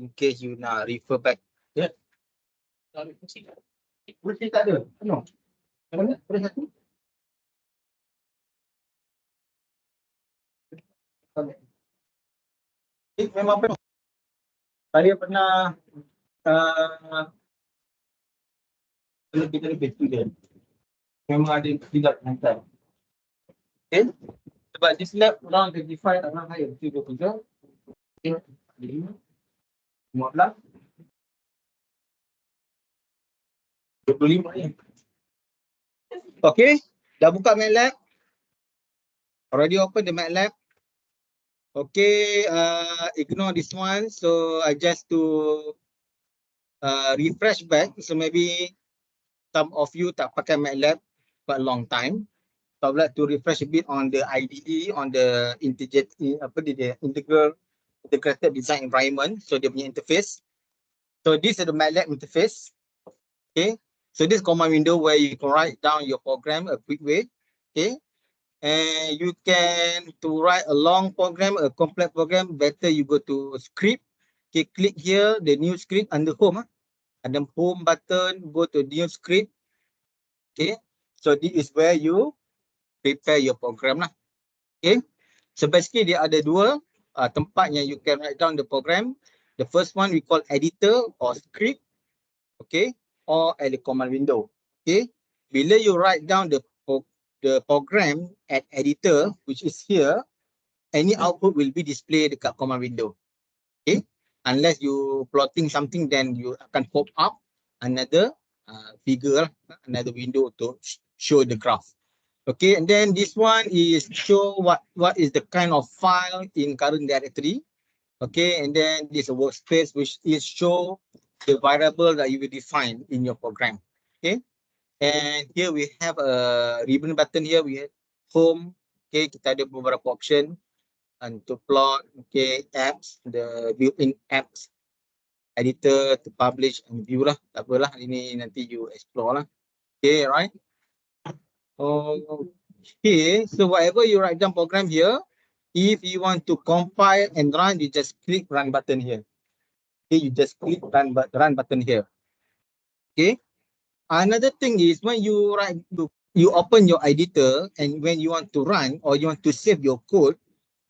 in case you nak refer back. Ya. Boleh tak ada? No. Mana? Boleh satu? Memang penuh. Saya pernah lebih student. Memang ada tidak hantar. Okay. Sebab di lab orang 25 orang hire 23. Okay. 15. 25 ni. Okay. Dah buka MATLAB. Already open the MATLAB. Okay. Ignore this one. So I just to refresh back. So maybe some of you tak pakai MATLAB for a long time. So I would like to refresh a bit on the IDE, on the integrated design environment. So dia punya interface. So this is the MATLAB interface. Okay. So this command window where you can write down your program a quick way. Okay. And you can to write a long program, a complex program, better you go to script. Okay, click here the new script under home. Ada home button, go to new script. Okay. So this is where you prepare your program lah. Okay. So basically dia ada dua tempat yang you can write down the program. The first one we call editor or script. Okay. Or at the command window. Okay. Bila you write down the program at editor, which is here, any output will be displayed dekat command window. Okay. Unless you plotting something, then you akan pop up another figure, another window to show the graph. Okay, and then this one is show what is the kind of file in current directory. Okay, and then this is a workspace which is show the variable that you will define in your program. Okay, and here we have a ribbon button here. We have home. Okay, kita ada beberapa option and to plot. Okay, apps, the built-in apps, editor to publish and view lah. Tak apalah, ini nanti you explore lah. Okay, right. Okay, so whatever you write down program here, if you want to compile and run, you just click run button here. Okay, you just click run button here. Okay. Another thing is when you open your editor and when you want to run or you want to save your code,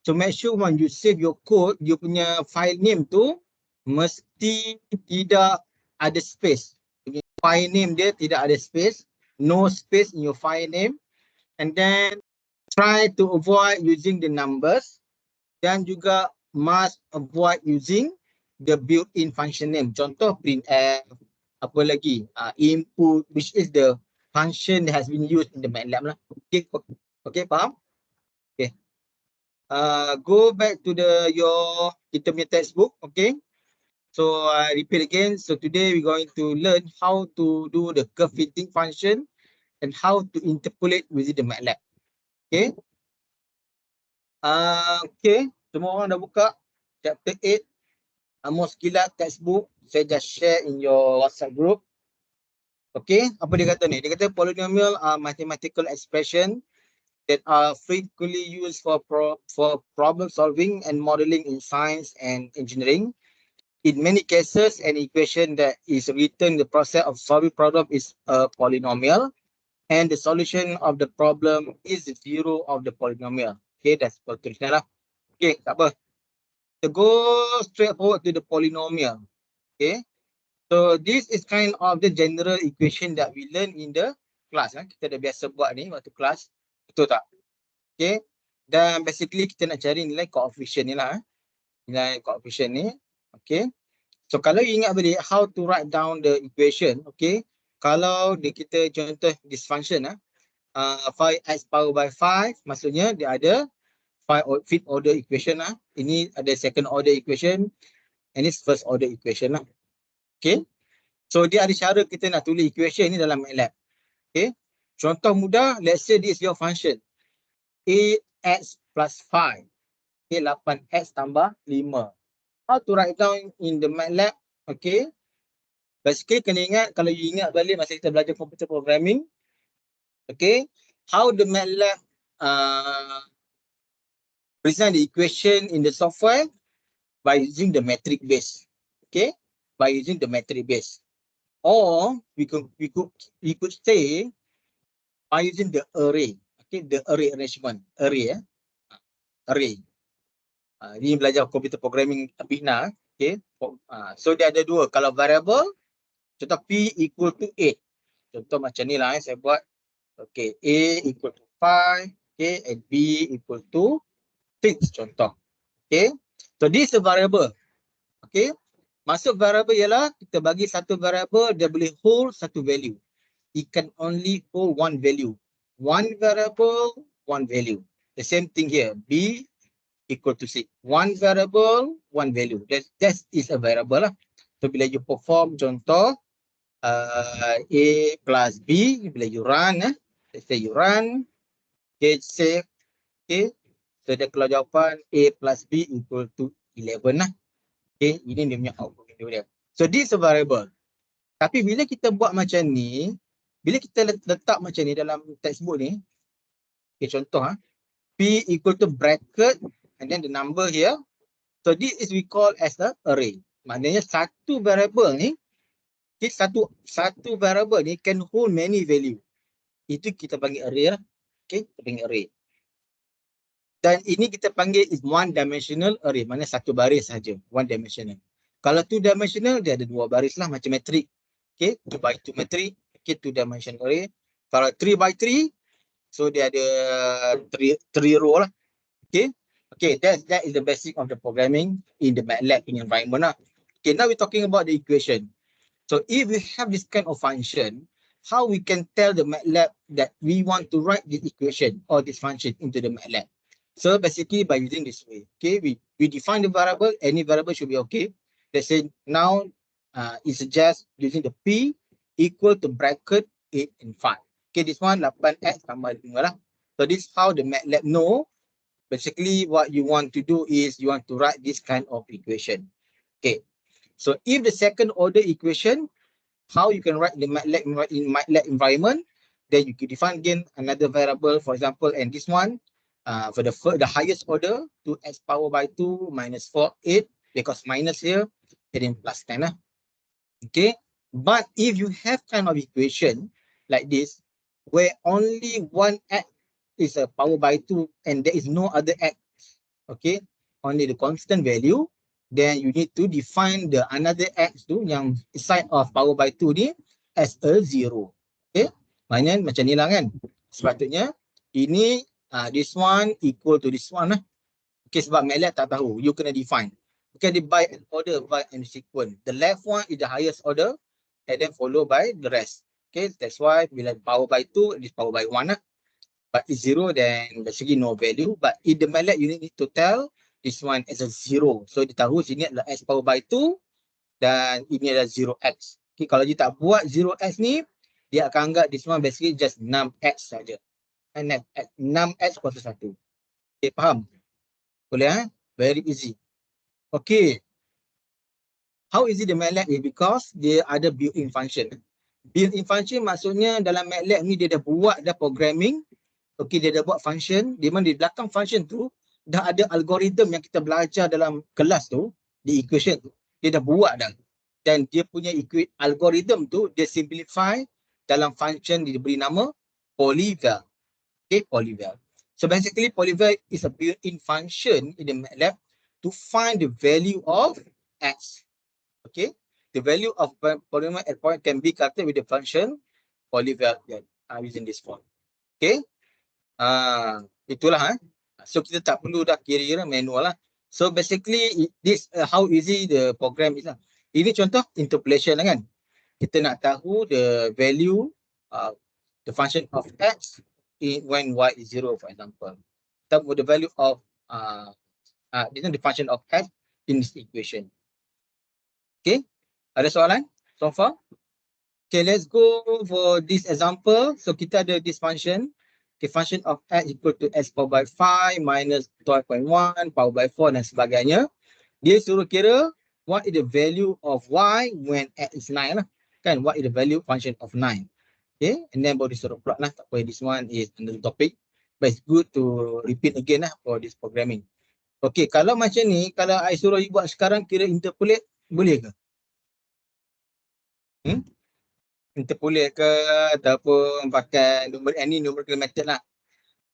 so make sure when you save your code, you punya file name tu mesti tidak ada space. File name dia tidak ada space. No space in your file name, and then try to avoid using the numbers, dan juga must avoid using the built-in function name. Contoh printf, apa lagi, input, which is the function that has been used in the MATLAB lah. Okay, faham? Okay. Go back to kita punya textbook. Okay. So I repeat again. So today we're going to learn how to do the curve fitting function and how to interpolate within the MATLAB. Okay. Okay. Semua orang dah buka chapter 8 Amos Kilat textbook. Saya just share in your WhatsApp group. Okay. Apa dia kata ni? Dia kata polynomial are mathematical expression that are frequently used for problem solving and modeling in science and engineering. In many cases, an equation that is written in the process of solving problem is a polynomial, and the solution of the problem is the zero of the polynomial. Okay, that's tulisan lah. Okay, tak apa. So go straight forward to the polynomial. Okay, so this is kind of the general equation that we learn in the class. Kita dah biasa buat ni waktu kelas, betul tak? Okay, dan basically kita nak cari nilai coefficient ni lah. Nilai coefficient ni. Okay, so kalau you ingat balik how to write down the equation, okay, kalau kita contoh this function 5x power by 5, maksudnya dia ada 5th order equation lah. Ini ada second order equation and this first order equation lah. Okay, so dia ada cara kita nak tulis equation ni dalam MATLAB. Okay, contoh mudah, let's say this is your function 8x plus 5. Okay, 8x tambah 5. How to write down in the MATLAB? Okay, basically kena ingat, kalau you ingat balik masa kita belajar computer programming, okay, how the MATLAB present the equation in the software by using the metric base. Okay, by using the metric base. Or we could say by using the array. Okay, the array arrangement. Array, array. Ini belajar computer programming bina. Okay, so dia ada dua. Kalau variable, contoh P equal to 8. Contoh macam ni lah, saya buat. Okay, A equal to 5. Okay, and B equal to 6 contoh. Okay, so this is a variable. Okay, maksud variable ialah kita bagi satu variable, dia boleh hold satu value. It can only hold one value. One variable, one value. The same thing here. B equal to 6. One variable, one value. That is a variable lah. So bila you perform contoh A plus B, bila you run, let's say you run, okay, save, okay. So dia keluar jawapan A plus B equal to 11 lah. Okay, ini dia punya output window dia. So this is a variable. Tapi bila kita buat macam ni, bila kita letak macam ni dalam textbook ni, okay, contoh P equal to bracket and then the number here. So this is we call as the array. Maknanya satu variable ni, okay, satu variable ni can hold many value. Itu kita panggil array lah. Okay, kita panggil array. Dan ini kita panggil is one dimensional array. Mana satu baris saja, one dimensional. Kalau two dimensional, dia ada dua baris lah macam metrik. Okay, 2 by 2 metrik. Okay, two dimensional array. Kalau 3 by 3, so dia ada 3 row lah. Okay, okay, that is the basic of the programming in the MATLAB environment lah. Okay, now we're talking about the equation. So if we have this kind of function, how we can tell the MATLAB that we want to write this equation or this function into the MATLAB? So basically by using this way, okay, we define the variable, any variable should be okay. Let's say now it suggests using the P equal to bracket 8 and 5. Okay, this one 8x tambah 5 lah. So this is how the MATLAB know. Basically what you want to do is you want to write this kind of equation. Okay, so if the second order equation, how you can write the MATLAB in MATLAB environment, then you can define again another variable, for example, and this one, for the highest order, 2x power by 2 minus 4, 8, because minus here, and then plus 10. Okay, but if you have kind of equation like this, where only one x is a power by 2 and there is no other x, okay, only the constant value, then you need to define the another x tu yang side of power by 2 ni as a 0. Okay, maknanya macam ni lah kan. Sepatutnya ini this one equal to this one lah. Okay, sebab MATLAB tak tahu, you kena define. Okay, di by an order, by an sequence. The left one is the highest order and then followed by the rest. Okay, that's why bila power by 2, this power by 1 lah. But it's 0, then basically no value. But in the MATLAB, you need to tell this one as a 0. So dia tahu sini adalah x power by 2 dan ini adalah 0x. Okay, kalau dia tak buat 0x ni, dia akan anggap this one basically just 6x saja. 6x kuasa 1. Okay, faham? Boleh Very easy. Okay. How easy the MATLAB is? Because dia ada built-in function. Built-in function maksudnya dalam MATLAB ni dia dah buat dah programming. Okay, dia dah buat function. Di mana di belakang function tu dah ada algoritma yang kita belajar dalam kelas tu, di equation tu. Dia dah buat dah. Dan dia punya algoritma tu dia simplify dalam function dia beri nama polyval. Okay, polyval. So basically polyval is a built-in function in the MATLAB to find the value of x. Okay, the value of polynomial at point can be calculated with the function polyval using this form. Okay, itulah so kita tak perlu dah kira-kira manual lah. So basically this how easy the program is lah. Ini contoh interpolation lah kan. Kita nak tahu the value the function of x when y is 0, for example. Kita the value of this is the function of x in this equation. Okay, ada soalan so far? Okay, let's go for this example. So kita ada this function. Okay, function of x equal to x power by 5 minus 12.1 power by 4 dan sebagainya. Dia suruh kira what is the value of y when x is 9 lah. Kan, what is the value function of 9. Okay, and then baru disuruh plot lah. Tak apa, this one is another topic. But it's good to repeat again lah for this programming. Okay, kalau macam ni, kalau I suruh you buat sekarang kira interpolate, boleh ke? Interpolate ke ataupun pakai any numerical method lah.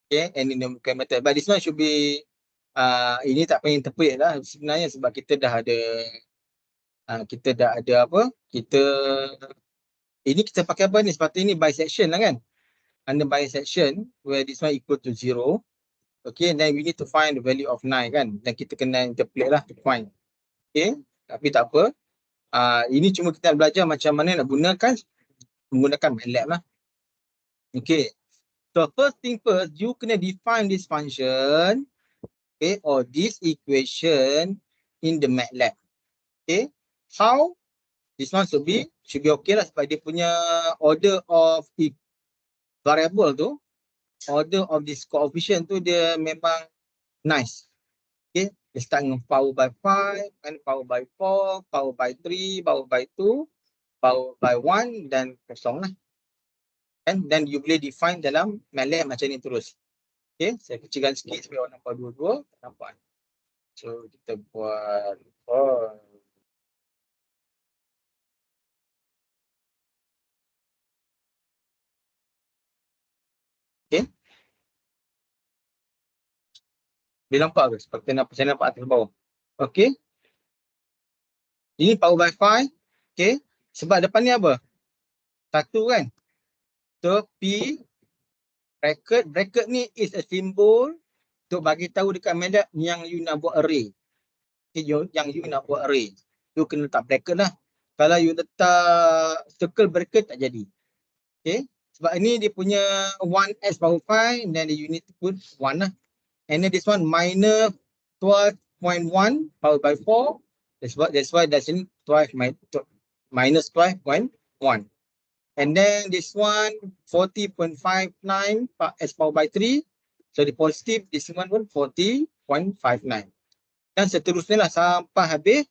Okay, any numerical method. But this one should be ini tak payah interpolate lah sebenarnya sebab kita dah ada apa? Ini kita pakai apa ni? Sepatutnya ni bisection lah kan? Under bisection where this one equal to 0. Okay, then we need to find the value of 9 kan? Dan kita kena interpolate lah to find. Okay, tapi tak apa. Ini cuma kita belajar macam mana nak menggunakan MATLAB lah. Okay, so first thing first, you kena define this function, okay, or this equation in the MATLAB. Okay, how? This one should be okay lah sebab dia punya order of variable tu, order of this coefficient tu dia memang nice. Okay, dia start dengan power by 5, and power by 4, power by 3, power by 2, power by 1 dan kosong lah. And then you boleh define dalam MATLAB macam ni terus. Okay, saya kecilkan sikit supaya orang nampak dua-dua. Nampak. So kita buat okay. Boleh nampak ke? Seperti saya nampak atas bawah. Okay. Ini power by 5. Okay. Sebab depan ni apa? 1 kan? So P bracket ni is a symbol untuk bagi tahu dekat MATLAB yang you nak buat array. Okay, yang you nak buat array. You kena letak bracket lah. Kalau you letak circle bracket tak jadi. Okay. Sebab ini dia punya 1s power 5 then you need to put 1 lah. And then this one minus 12.1 power by 4. That's why that's in 12 minus 12.1. And then this one 40.59 s power by 3. So the positive this one pun 40.59. Dan seterusnya lah sampai habis.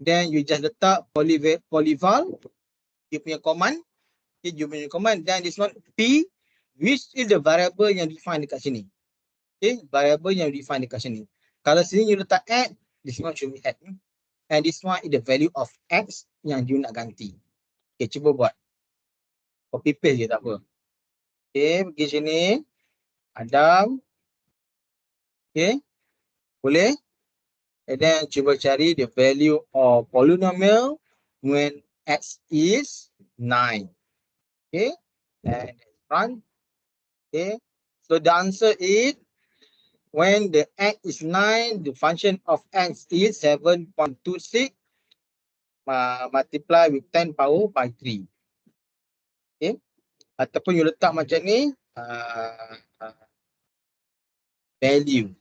Then you just letak polyval. You punya command. You punya command. Then this one P, which is the variable yang define dekat sini. Okay, variable yang define dekat sini. Kalau sini you letak add, this one should be add. And this one is the value of x yang you nak ganti. Okay, cuba buat. Copy paste je tak apa. Okay, pergi sini. Adam. Okay, boleh. And then cuba cari the value of polynomial when x is 9. Okay, and run. Okay, so the answer is when the x is 9, the function of x is 7.26 multiply with 10 power by 3. Okay, ataupun you letak macam ni value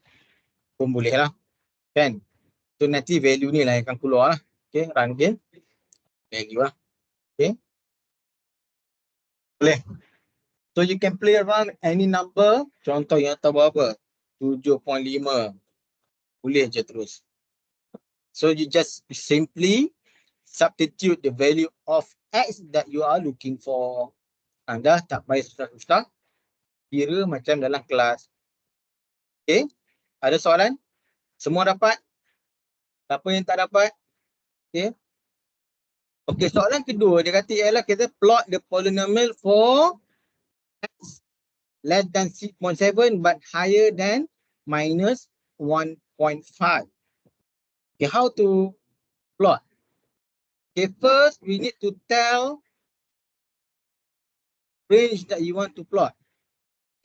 pun boleh lah kan. So nanti value ni lah yang akan keluar lah. Okay, run again. Value lah. Okay, boleh. So you can play around any number. Contoh yang tahu apa? 7.5. Boleh je terus. So you just simply substitute the value of x that you are looking for. Anda tak payah susah-susah. Kira macam dalam kelas. Okay. Ada soalan? Semua dapat? Siapa yang tak dapat? Okay. Okay, soalan kedua dia kata ialah kita plot the polynomial for x less than 6.7 but higher than minus 1.5. Okay, how to plot? Okay, first we need to tell range that you want to plot.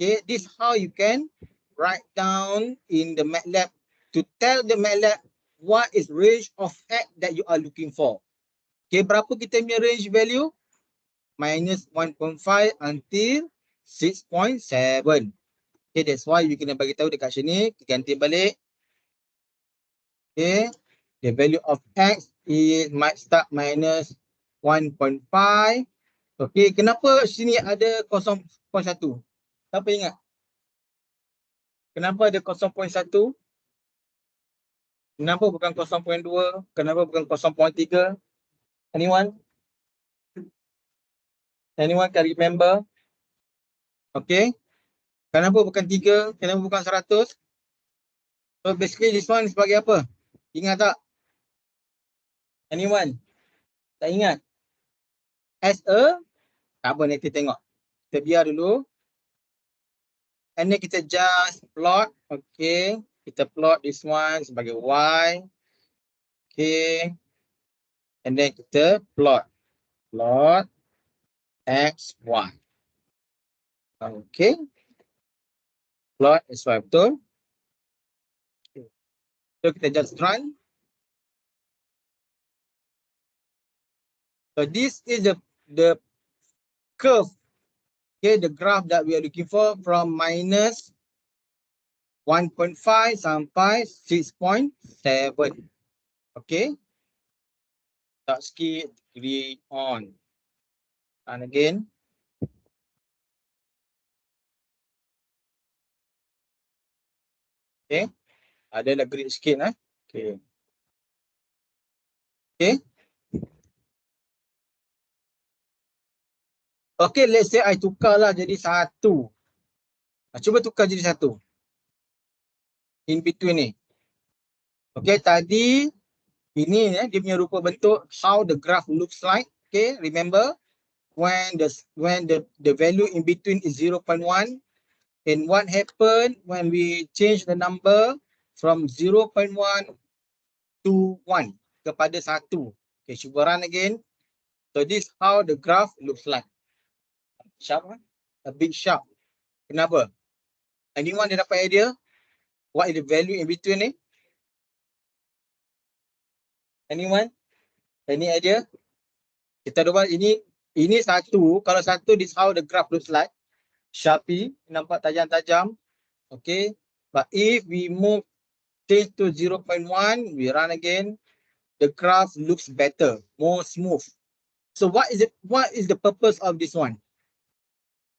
Okay, this is how you can write down in the MATLAB to tell the MATLAB what is range of x that you are looking for. Okay, berapa kita punya range value? Minus 1.5 until 6.7. Okay, that's why you kena bagi tahu dekat sini, ganti balik. Okay, the value of x is might start minus 1.5. Okay, kenapa sini ada 0.1? Siapa ingat? Kenapa ada 0.1? Kenapa bukan 0.2? Kenapa bukan 0.3? Anyone? Anyone can remember? Okay. Kenapa bukan 3? Kenapa bukan 100? So basically this one sebagai apa? Ingat tak? Anyone? Tak ingat? as a, tak apa nanti tengok. Kita biar dulu. And then kita just plot, okay. Kita plot this one sebagai Y. Okay. And then kita plot X, Y. Okay. Plot X, Y, betul. So kita just run. So this is the curve, okay, the graph that we are looking for from minus 1.5 sampai 6.7. Okay. Tak skip, degree on. And again. Okay. Ada lagi sikit Okay. Okay. Okay, let's say I tukarlah jadi 1. Cuba tukar jadi 1. In between ni. Okay, tadi ini dia punya rupa bentuk how the graph looks like. Okay, remember when the value in between is 0.1, and what happened when we change the number from 0.1 to 1 kepada 1. Okay, cuba run again. So this how the graph looks like. Sharp, a bit sharp. Kenapa? Anyone dia dapat idea? What is the value in between ni? Anyone? Any idea? Kita coba ini 1. Kalau 1, this how the graph looks like. Sharpie, nampak tajam-tajam. Okay. But if we move change to 0.1, we run again. The graph looks better, more smooth. So what is the purpose of this one?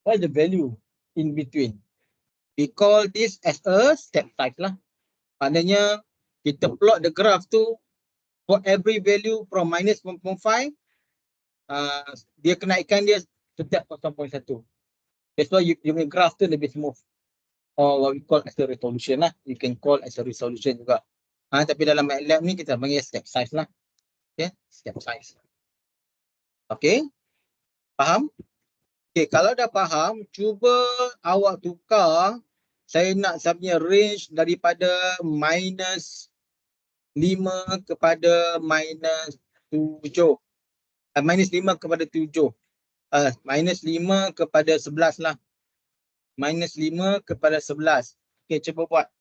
What is the value in between? We call this as a step size lah. Maknanya kita plot the graph tu for every value from minus 1.5, dia kenaikan dia setiap 0.1. That's why you punya graph tu lebih smooth. Or what we call as a resolution lah. You can call as a resolution juga. Tapi dalam MATLAB ni kita panggil step size lah. Okay, step size. Okay, faham? Okay, kalau dah faham, cuba awak tukar. Saya nak saya punya range daripada minus 5 kepada minus 7. Minus 5 kepada 7. Minus 5 kepada 11 lah. Minus 5 kepada 11. Okay, cuba buat.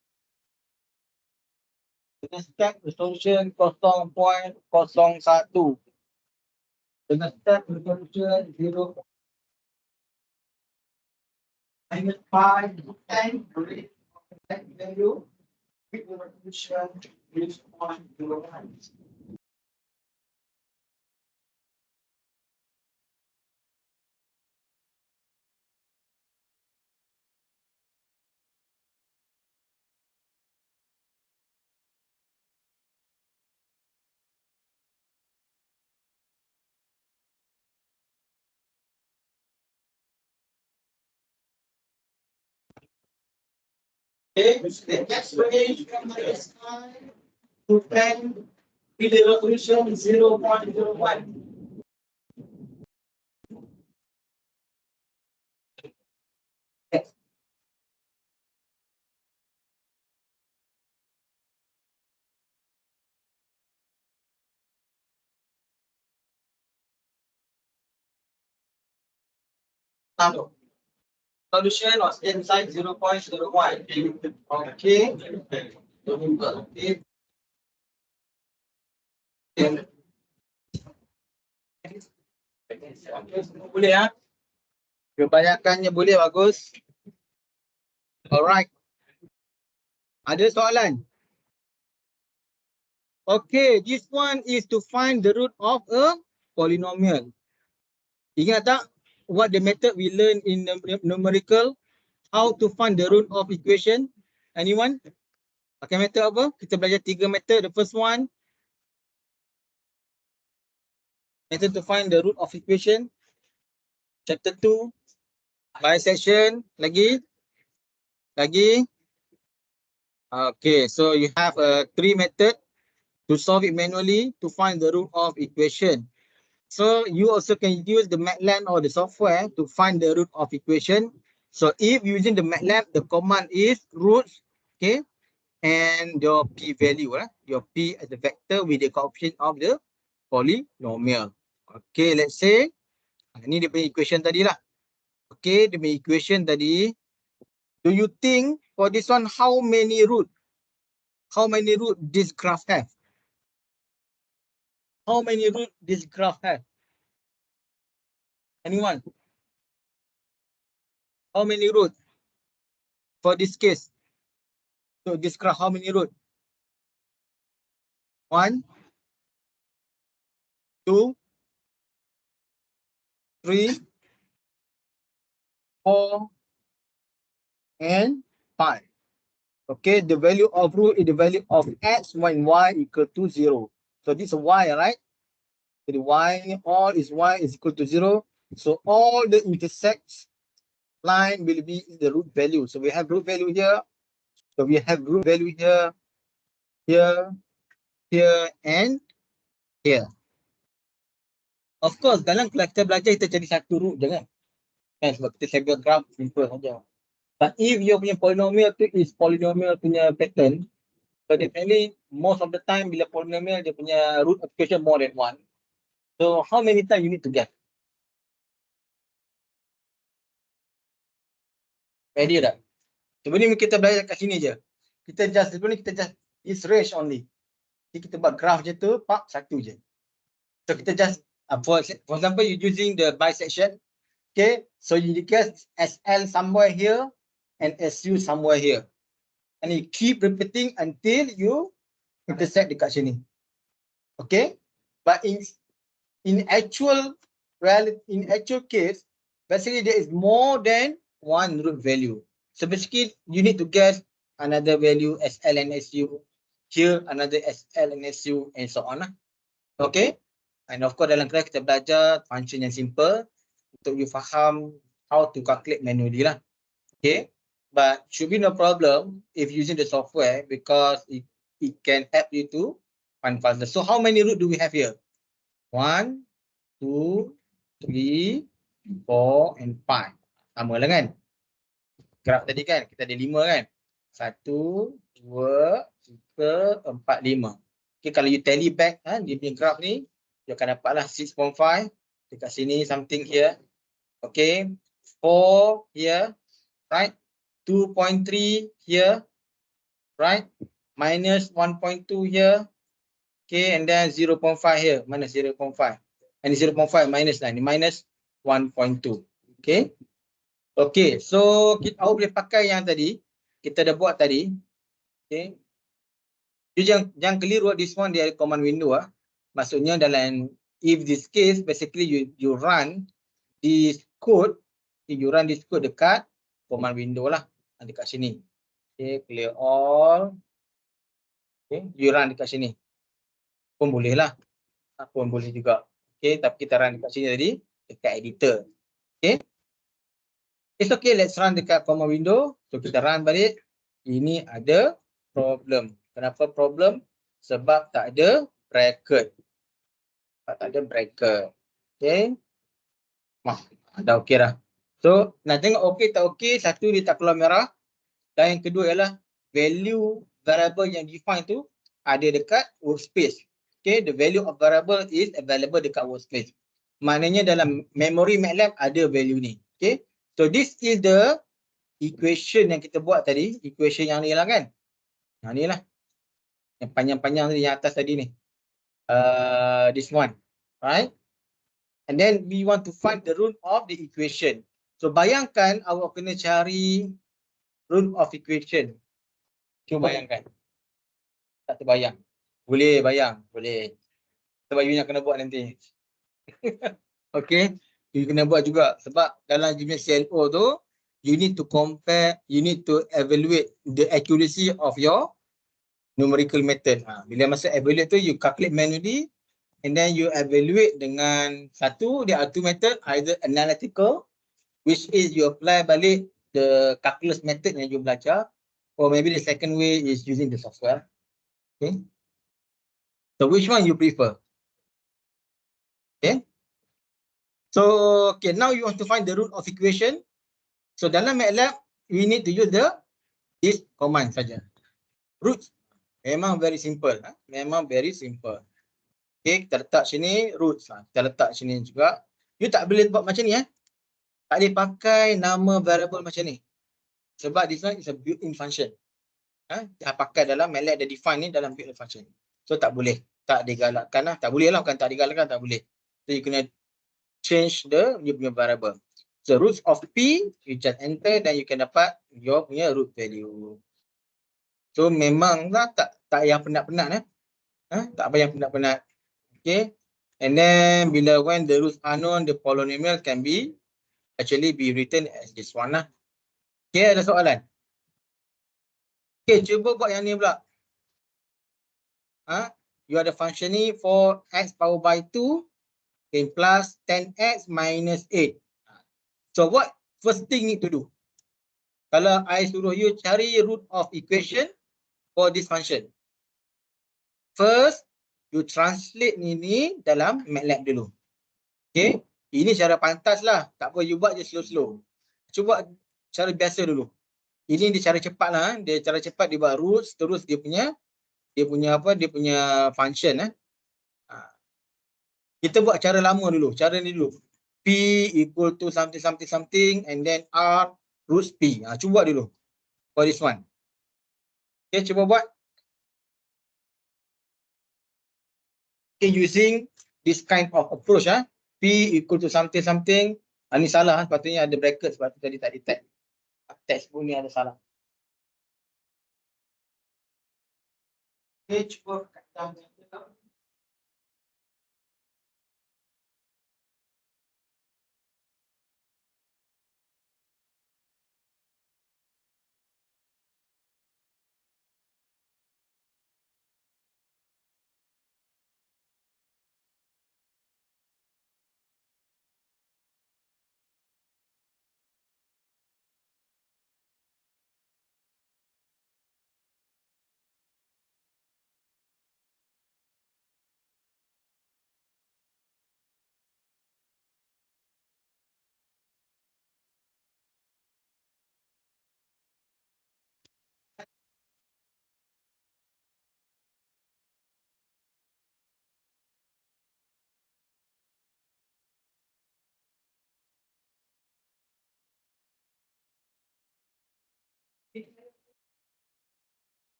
Dengan step resolution 0.01. Dengan step resolution 0. Minus 5 to 10 value with the resolution 0.01. Okay, the next range from minus 5 to 10 with the resolution 0.01. Solution was inside 0.01. Okay. Boleh ya? Kebanyakannya boleh, bagus. Alright. Ada soalan? Okay, this one is to find the root of a polynomial. Ingat tak what the method we learn in numerical? How to find the root of equation? Anyone? Pakai method apa? Kita belajar 3 method. The first one, method to find the root of equation. Chapter 2, bisection. Lagi? Okay, so you have 3 method to solve it manually to find the root of equation. So you also can use the MATLAB or the software to find the root of equation. So if using the MATLAB, the command is roots, okay, and your p value, your p as the vector with the coefficient of the polynomial. Okay, let's say ini dia punya equation tadi lah. Okay, dia punya equation tadi. Do you think for this one how many root? How many root this graph have? How many root this graph have? Anyone? How many root for this case? So this graph, how many root? 1, 2, 3, 4, and 5. Okay, the value of root is the value of x when y equal to 0. So this is y, right? So the y, all is y is equal to 0. So all the intersects line will be the root value. So we have root value here. So we have root value here, here, here, and here. Of course, dalam kita belajar kita cari satu root je kan. Sebab kita sebagai graph simple saja. But if your punya polynomial tu is polynomial punya pattern, so definitely most of the time bila polynomial dia punya root equation more than one. So how many times you need to get? Ready tak? Sebenarnya kita belajar kat sini je. Sebenarnya kita just is range only. Jadi kita buat graph je tu, pak satu je. So kita just for example you using the bisection. Okay, so you get SL somewhere here and SU somewhere here. And you keep repeating until you intersect dekat sini. Okay, but in actual case, basically there is more than one root value. So basically you need to get another value SL and SU, here another SL and SU, and so on. Okay, and of course dalam kelas kita belajar function yang simple untuk you faham how to calculate manually lah. Okay, but should be no problem if using the software because it can help you to find faster. So how many root do we have here? 1, 2, 3, 4, and 5. Sama lah kan? Graf tadi kan? Kita ada 5 kan? 1, 2, 3, 4, 5. Okay, kalau you tally back di graf ni, you akan dapatlah 6.5. Dekat sini something here. Okay. 4 here. Right. 2.3 here. Right. Minus 1.2 here. Okay. And then 0.5 here. Minus 0.5. And 0.5 minus lah. Ini minus 1.2. Okay. Okay. So kita boleh pakai yang tadi. Kita dah buat tadi. Okay. Jangan keliru this one dia ada command window . Maksudnya dalam if this case basically you run this code, dekat command window lah dekat sini. Okay, clear all. Okay, you run dekat sini. Pun boleh lah. Pun boleh juga. Okay, tapi kita run dekat sini tadi dekat editor. Okay. It's okay, let's run dekat command window. So kita run balik. Ini ada problem. Kenapa problem? Sebab tak ada bracket. Okay. Dah okey dah. So nak tengok okey tak okey, satu dia tak keluar merah. Dan yang kedua ialah value variable yang define tu ada dekat workspace. Okay, the value of variable is available dekat workspace. Maknanya dalam memory MATLAB ada value ni. Okay, so this is the equation yang kita buat tadi. Equation yang ni lah kan. Yang ni lah. Yang panjang-panjang tadi, yang atas tadi ni. This one. Right. And then we want to find the root of the equation. So bayangkan awak kena cari root of equation. Cuba bayangkan. Tak terbayang. Boleh bayang. Boleh. Sebab you yang kena buat nanti. Okay. You kena buat juga. Sebab dalam jenis CLO tu, you need to compare, you need to evaluate the accuracy of your numerical method. Bila masa evaluate tu, you calculate manually. And then you evaluate dengan satu, there are two method, either analytical, which is you apply balik the calculus method yang you belajar, or maybe the second way is using the software. Okay. So which one you prefer? Okay. So, okay, now you want to find the root of equation. So, dalam MATLAB, we need to use this command saja. Roots. Memang very simple. Memang very simple. Okay, kita letak sini roots. Kita letak sini juga. You tak boleh buat macam ni. Tak boleh pakai nama variable macam ni. Sebab this one is a built-in function. Dah pakai dalam MATLAB, dah define ni dalam built-in function. So, tak boleh. Tak digalakkan lah. Tak boleh lah. Bukan tak digalakkan, tak boleh. So, you kena change you punya variable. So, roots of P, you just enter dan you can dapat your punya root value. So, memanglah tak payah penat-penat. Tak payah penat-penat. Okay. And then, when the roots are known, the polynomial can be actually be written as this one lah. Okay, ada soalan? Okay, cuba buat yang ni pula. You ada function ni for x power by 2 then plus 10x minus 8. So what first thing need to do? Kalau I suruh you cari root of equation for this function. First, you translate ni dalam MATLAB dulu. Okay, ini cara pantas lah. Tak apa, you buat je slow-slow. Cuba cara biasa dulu. Ini dia cara cepat lah. Dia cara cepat dia buat roots, terus dia punya function. Kita buat cara lama dulu. Cara ni dulu. P equal to something and then R roots P. Cuba dulu. For this one. Okay, cuba buat. Okay, using this kind of approach. P equal to something. Ini salah. Sepatutnya ada bracket. Sebab tu tadi tak detect. Textbook ni ada salah. Okay, cuba kata.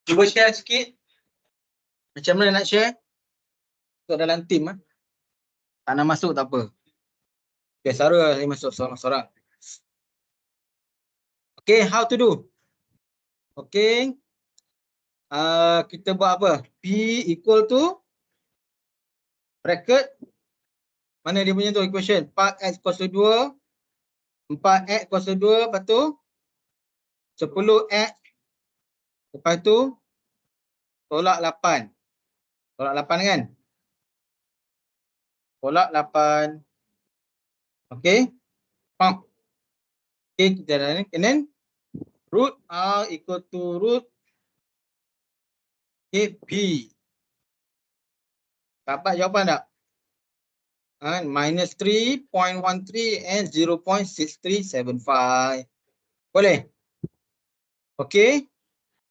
Cuba share sikit. Macam mana nak share? Untuk dalam team. Tak nak masuk tak apa. Biasa saya masuk seorang-seorang. Okay, how to do? Okay. Kita buat apa? P equal to bracket. Mana dia punya tu equation? 4x kuasa 2. 4x kuasa 2. Lepas tu 10x. Lepas tu tolak 8. Tolak 8 kan? Tolak 8. Okay. Faham? Okay, kita dah ni. And then root R equal to root P. Dapat jawapan tak? Minus 3.13 and 0.6375. Boleh? Okay.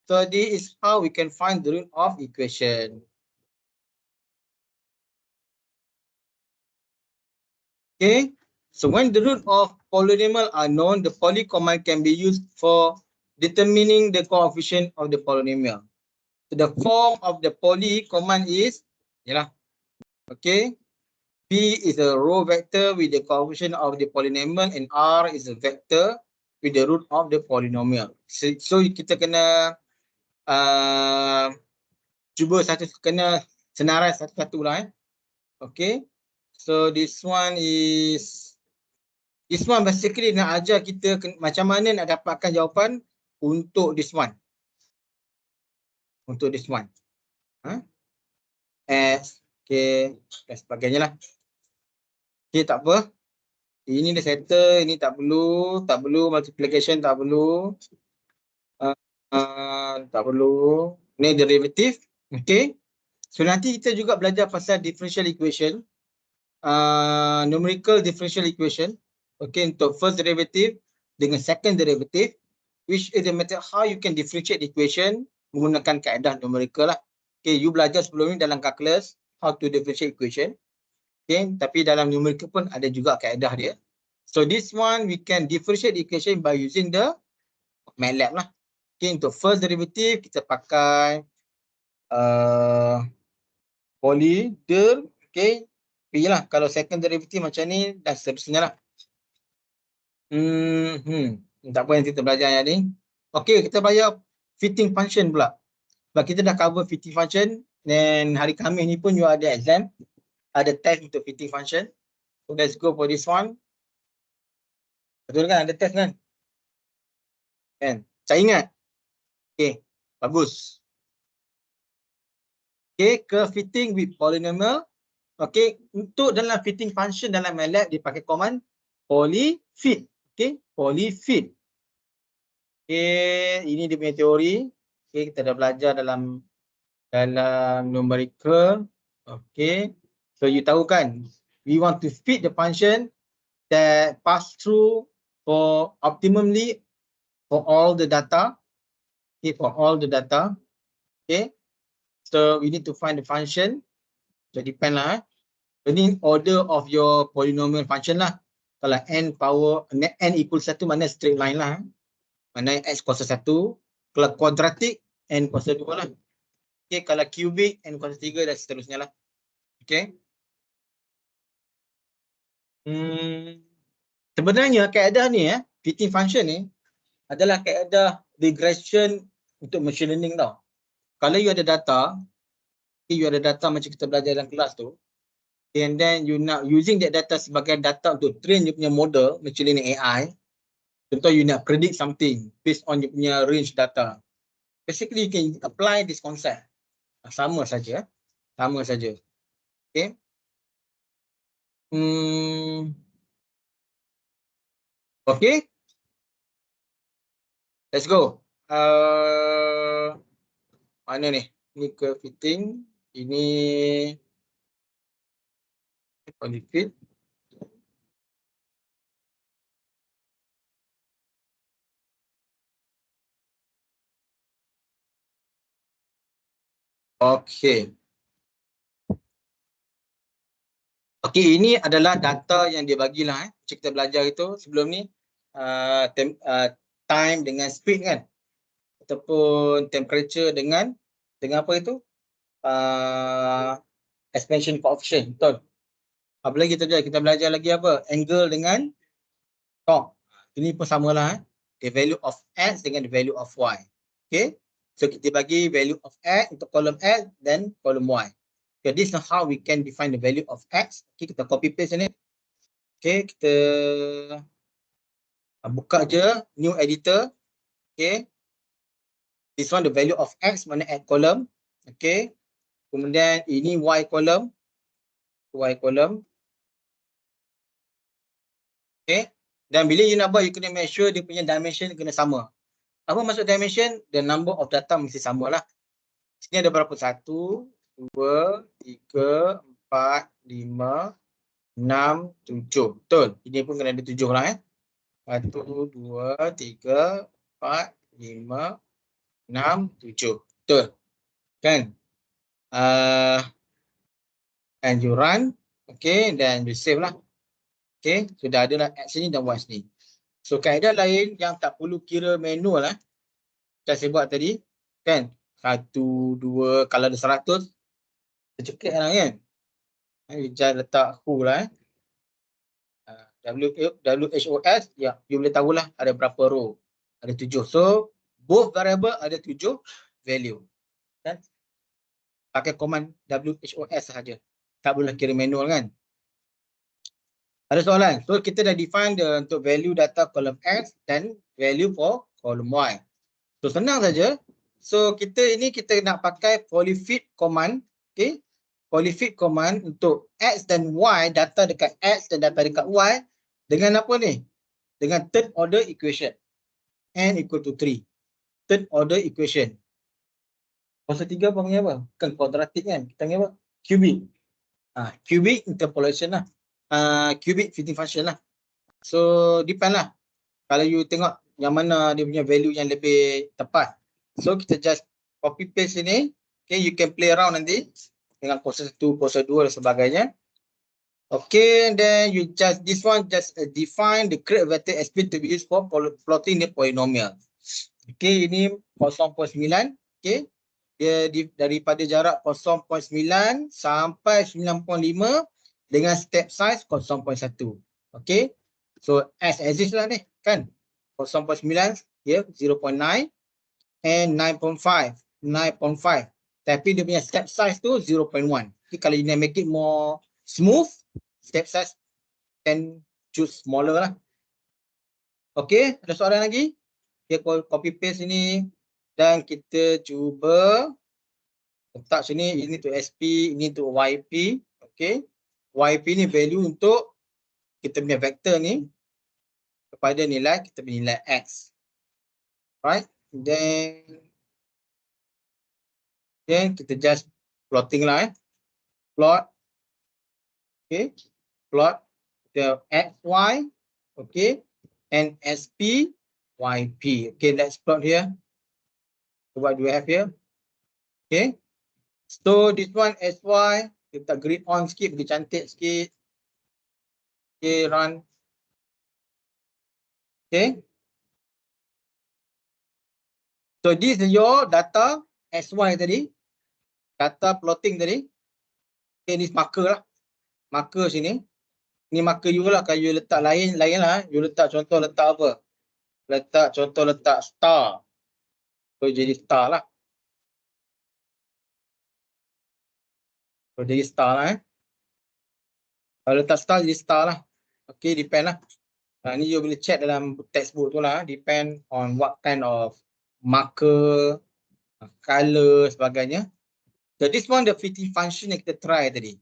So this is how we can find the root of equation. Okay. So when the root of polynomial are known, the poly command can be used for determining the coefficient of the polynomial. So the form of the poly command is, okay. P is a row vector with the coefficient of the polynomial and R is a vector with the root of the polynomial. So kita kena cuba kena senarai satu-satu lah. Okay. So this one basically nak ajar kita macam mana nak dapatkan jawapan untuk this one. Untuk this one. S, K dan sebagainya lah. Okay, tak apa. Ini dah settle, ini tak perlu, multiplication tak perlu. Tak perlu. Ni derivative. Okay. So nanti kita juga belajar pasal differential equation. Numerical differential equation. Okay, untuk first derivative dengan second derivative, which is the method how you can differentiate equation menggunakan kaedah numerical lah. Okay, you belajar sebelum ni dalam calculus how to differentiate equation. Okay, tapi dalam numerical pun ada juga kaedah dia. So this one we can differentiate equation by using the MATLAB lah. Okay, untuk first derivative kita pakai poly, der, okay. Pilihlah kalau second derivative macam ni dan seterusnya lah. Tak apa yang kita belajar yang ni. Okay, kita belajar fitting function pula. Sebab kita dah cover fitting function dan hari Khamis ni pun you ada exam. Ada test untuk fitting function. So let's go for this one. Betul kan? Ada test kan? Kan? Saya ingat. Okay, bagus. Okay, ke fitting with polynomial. Okay, untuk dalam fitting function dalam MATLAB dia pakai command polyfit. Okay, polyfit. Okay, ini dia punya teori. Okay, kita dah belajar dalam numerical. Okay, so you tahu kan, we want to fit the function that pass through for optimally for all the data. Okay, for all the data. Okay, so we need to find the function. So depend lah. Ini order of your polynomial function lah. Kalau n equal 1 mana straight line lah. Mana x kuasa 1. Kalau quadratic n kuasa 2 lah. Okay, kalau cubic n kuasa 3 dan seterusnya lah. Okay. Sebenarnya kaedah ni fitting function ni adalah kaedah regression untuk machine learning tau. Kalau you ada data, macam kita belajar dalam kelas tu, and then you nak using that data sebagai data untuk train you punya model machine learning AI. Contoh you nak predict something based on you punya range data. Basically you can apply this concept. Sama saja. Sama saja. Okay. Okay. Let's go. Mana ni? Ni ke fitting. Ini polyfit. Okay. Okay, ini adalah data yang dia bagilah. Macam kita belajar itu sebelum ni. Time dengan speed kan. Ataupun temperature dengan apa itu? Expansion coefficient. Betul. Apa lagi kita belajar lagi apa? Angle dengan torque. Ini pun samalah. The value of x dengan the value of y. Okay. So kita bagi value of x untuk kolom x dan kolom y. Okay, this is how we can define the value of x. Okay, kita copy paste ni. Okay, kita buka je new editor. Okay. This one the value of x mana x column. Okay. Kemudian ini y column. Y column. Okay. Dan bila you nak buat, you kena make sure dia punya dimension kena sama. Apa maksud dimension? The number of data mesti sama lah. Sini ada berapa? 1, 2, 3, 4, 5, 6, 7. Betul. Ini pun kena ada 7 lah 1, 2, 3, 4, 5, 6, 7. Betul. Kan? And you run. Okay. Dan you save lah. Okay. Sudah ada lah X ni dan Y ni. So kaedah lain yang tak perlu kira manual lah. Macam saya buat tadi. Kan? 1, 2. Kalau ada 100. Tercekik lah kan. Jangan letak who lah WHOS. Ya, you boleh tahulah ada berapa row. Ada 7. So both variable ada 7 value. Kan? Pakai command WHOS sahaja. Tak boleh kira manual kan. Ada soalan? So kita dah define untuk value data column X dan value for column Y. So senang saja. So kita nak pakai polyfit command. Okay. polyfit command untuk X dan Y, data dekat X dan data dekat Y dengan apa ni? Dengan third order equation. N equal to 3. Third order equation. Kuasa 3 panggil apa? Kan kuadratik kan? Kita panggil apa? Cubic. Cubic interpolation lah. Cubic fitting function lah. So depend lah. Kalau you tengok yang mana dia punya value yang lebih tepat. So kita just copy paste sini. Okay, you can play around nanti dengan kuasa 1, kuasa 2 dan sebagainya. Okay, then you just this one just define the correct vector SP to be used for plotting the polynomial. Okay, ini 0.9. Okay, dia daripada jarak 0.9 sampai 9.5 dengan step size 0.1. Okay, so as exist lah ni kan. 0.9 ya, 0.9 and 9.5. Tapi dia punya step size tu 0.1. Okay, kalau you nak make it more smooth, step size can choose smaller lah. Okay, ada soalan lagi? Okay, copy paste ini dan kita cuba letak sini, ini tu SP, ini tu YP. Okay, YP ni value untuk kita punya vektor ni kepada nilai, kita punya nilai X. Right, then kita just plotting lah plot. Okay, plot the XY, okay, and SP, YP. Okay, let's plot here. So what do we have here? Okay, so this one SY, kita grid on sikit, bagi cantik sikit. Okay, run. Okay, so this is your data SY tadi, data plotting tadi. Okay, ni marker lah, marker sini. Ni marker you lah. Kalau you letak lain lah. You letak contoh letak apa? Letak star. So jadi star lah. So jadi star lah Kalau letak star jadi star lah. Okay, depend lah. Ni you boleh check dalam textbook tu lah. Depend on what kind of marker, color, sebagainya. So this one the fitting function yang kita try tadi.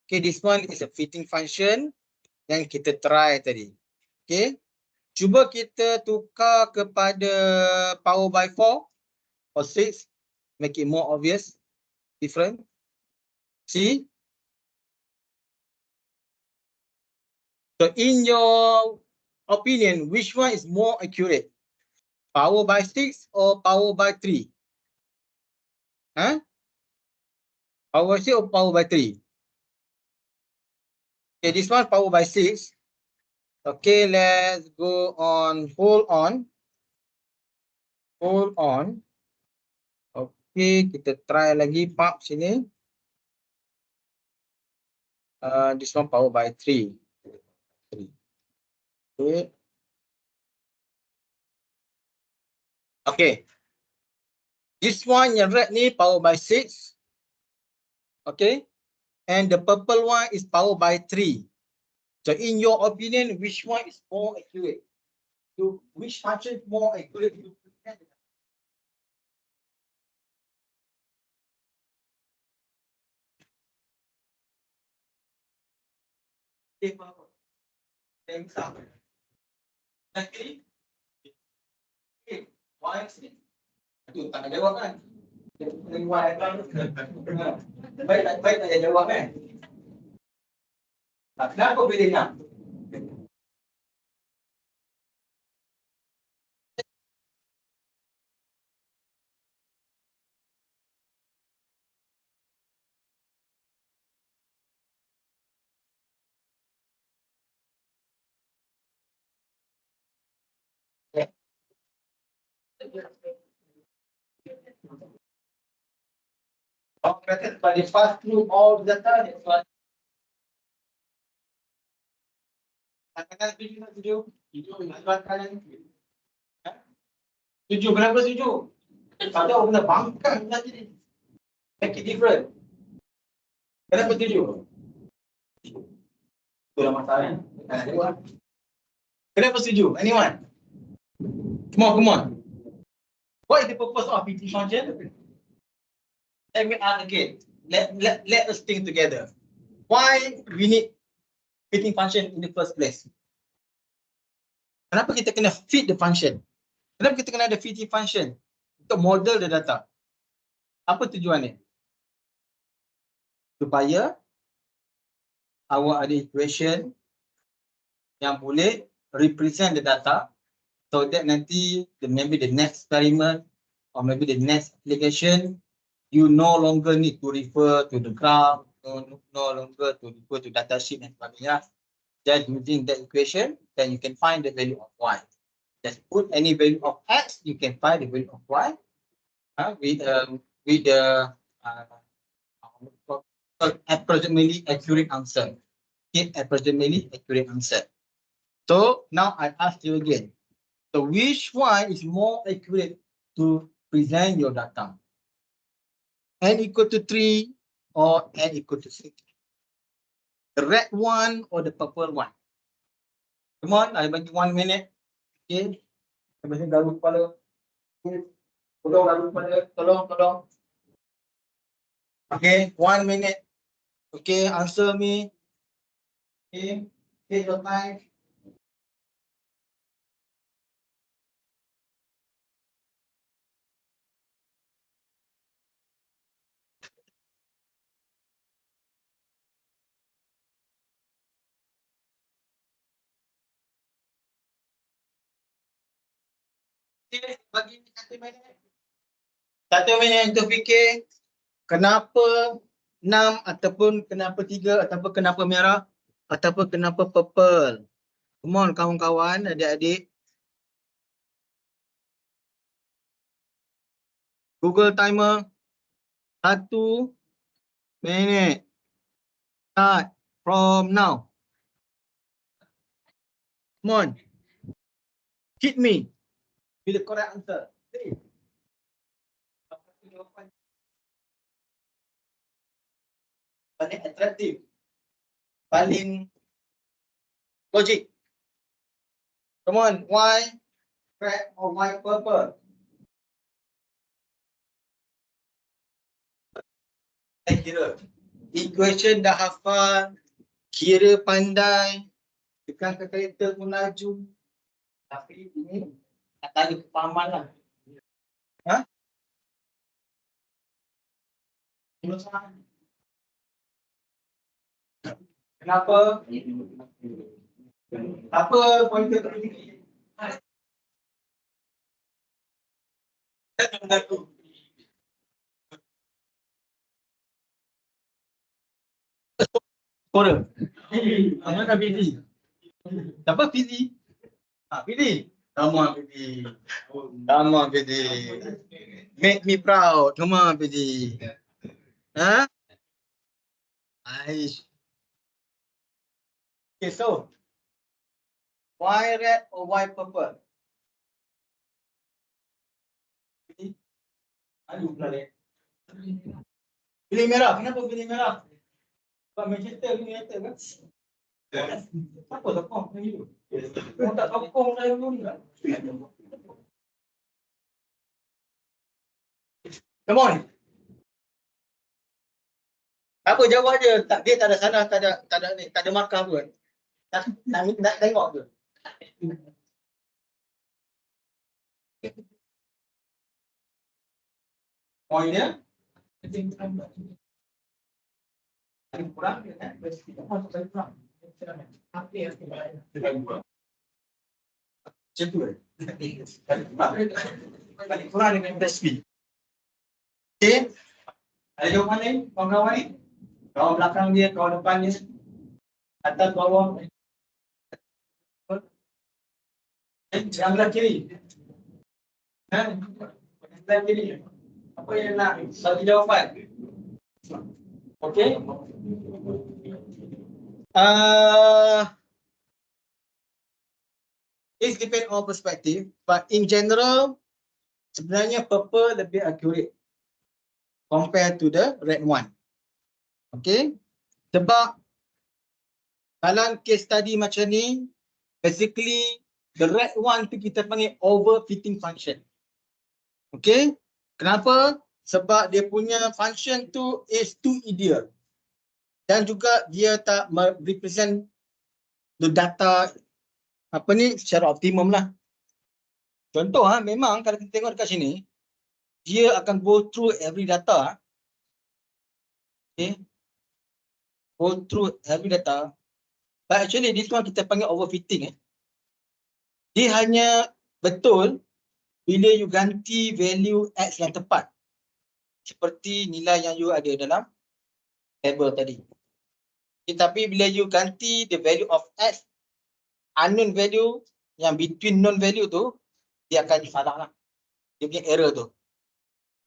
Okay, this one is a fitting function yang kita try tadi. Okay, cuba kita tukar kepada power by 4 or 6, make it more obvious, different. See? So in your opinion, which one is more accurate? Power by 6 or power by 3? Power by 6 or power by 3? Okay, this one power by 6. Okay, let's go on, hold on. Okay, kita try lagi pub sini. This one power by 3. Okay. This one yang red ni power by 6. Okay. And the purple one is power by 3. So in your opinion, which one is more accurate? Which function is more accurate? Itu tak ada jawab kan? Baik tak ada jawab kan? Kenapa bedanya? But they pass through all the data. That's why. Katakan setuju. Setuju, kenapa setuju? Ada orang kena bangkang tadi. Make it different. Kenapa setuju? Itulah masalahnya. Kenapa setuju? Anyone? Come on. What is the purpose of fitting function? Let me ask again. let us think together. Why we need fitting function in the first place? Kenapa kita kena fit the function? Kenapa kita kena ada fitting function untuk model the data? Apa tujuannya? Supaya awak ada equation yang boleh represent the data, so that nanti maybe the next experiment or maybe the next application, you no longer need to refer to the graph, no longer to refer to data sheet and sebagainya. Just using that equation, then you can find the value of y. Just put any value of x, you can find the value of y with the approximately accurate answer. Okay, approximately accurate answer. So now I ask you again. So which one is more accurate to present your data? N equal to 3 or N equal to 6? The red one or the purple one? Come on, I bagi 1 minute. Okay. Saya garu kepala. Okay. Tolong. Okay, 1 minute. Okay, answer me. Okay, take your time. Okay, bagi 1 minit. 1 minit untuk fikir kenapa 6 ataupun kenapa 3 ataupun kenapa merah ataupun kenapa purple. Come on kawan-kawan, adik-adik. Google timer. 1 minit. Start from now. Come on. Hit me with the correct answer. Paling atraktif. Paling logik. Come on. Why red or why purple? Saya kira. Equation dah hafal. Kira pandai. Tekan ke kereta pun laju. Tapi ini tak ada kepahaman lah. Ha? Kenapa? Apa pointer tertinggi? Skora. Mana pilih? Siapa pilih? Pilih. Come on, pilih. Come on, pilih. Make me proud. Come on, pilih. Ha? Aish. Okay, so why red or why purple? Pilih. Aduh, pula pilih merah. Kenapa pilih merah? Sebab Manchester United kan? Apa sokong saya dulu? Kau tak sokong saya dulu ni kan? Come on. Apa jawab je? Tak, dia tak ada salah, tak ada markah pun. Nak tengok ke? Poin dia? Kurang dia kan? Kurang. Macam tu kan? Kurang dengan PSP. Okay. Ada jawapan lain? Kawan-kawan ni? Kawan belakang dia, kawan depan dia. Atas, bawah. Yang belah kiri. Belah kiri. Apa yang nak bagi jawapan? Okay. It depends on perspective, but in general, sebenarnya purple lebih accurate compared to the red one. Okay. Sebab dalam case study macam ni, basically the red one tu kita panggil overfitting function. Okay. Kenapa? sebab dia punya function tu is too ideal. Dan juga dia tak represent the data apa ni secara optimum lah. Contoh memang kalau kita tengok dekat sini, dia akan go through every data. Okay. Go through every data. But actually this one kita panggil overfitting. Dia hanya betul bila you ganti value X yang tepat. Seperti nilai yang you ada dalam table tadi. Tetapi bila you ganti the value of X, unknown value yang between known value tu, dia akan salah lah. Dia punya error tu.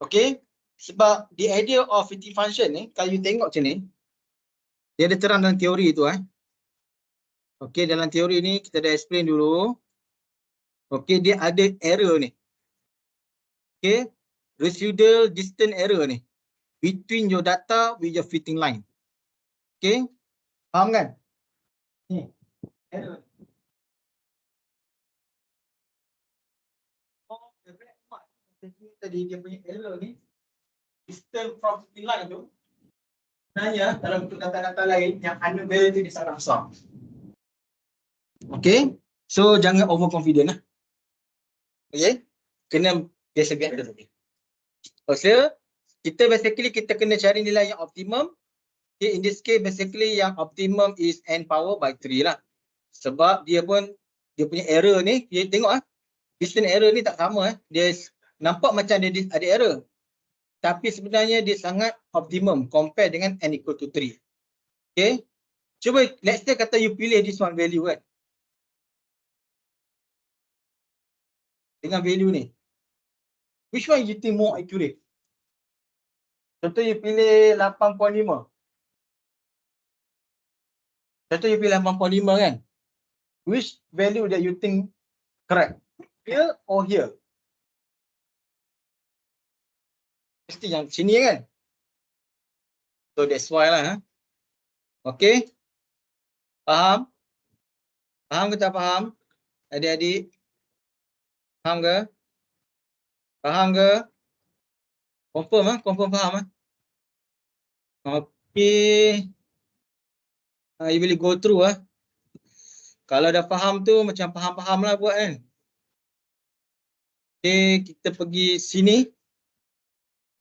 Okay. Sebab the idea of fitting function ni, kalau you tengok macam ni, dia ada terang dalam teori tu. Okay, dalam teori ni kita dah explain dulu. Okay, dia ada error ni. Okay, residual distance error ni between your data with your fitting line. Okay, faham kan? Ni, error. Oh, the red mark tadi dia punya error ni, distance from fitting line tu, sebenarnya dalam bentuk data-data lain yang unknown value tu dia sangat besar. Okay, so jangan overconfident lah. Okay, kena biasa-biasa dulu. So, kita basically kita kena cari nilai yang optimum. Okay, in this case basically yang optimum is n power by 3 lah. Sebab dia pun dia punya error ni, dia tengok distance error ni tak sama Dia nampak macam dia ada error. Tapi sebenarnya dia sangat optimum compare dengan n equal to 3. Okay. Cuba let's say kata you pilih this one value kan. Dengan value ni. Which one you think more accurate? Contoh you pilih 8.5. Contoh you pilih 8.5 kan. Which value that you think correct? Here or here? Mesti yang sini kan. So that's why lah. Okay. Faham? Faham ke tak faham? Adik-adik? Faham ke? Faham ke? Confirm Confirm faham Okay. You boleh go through Kalau dah faham tu macam faham-faham lah buat kan. Okay, kita pergi sini.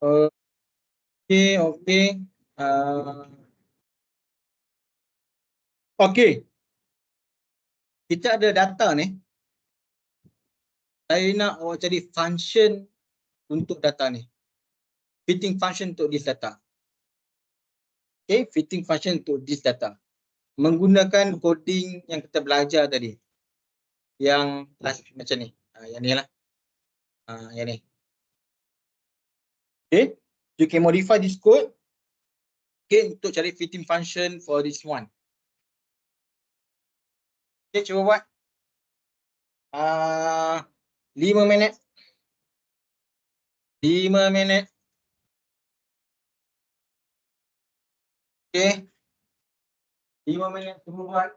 Okay. Okay. Kita ada data ni. Saya nak awak cari function untuk data ni. Fitting function untuk this data. Okay, fitting function untuk this data. Menggunakan coding yang kita belajar tadi. Yang macam ni. Yang ni lah. Yang ni. Okay, you can modify this code. Okay, untuk cari fitting function for this one. Okay, cuba buat. 5 minit. 5 minit. Okay. 5 minit cuba buat.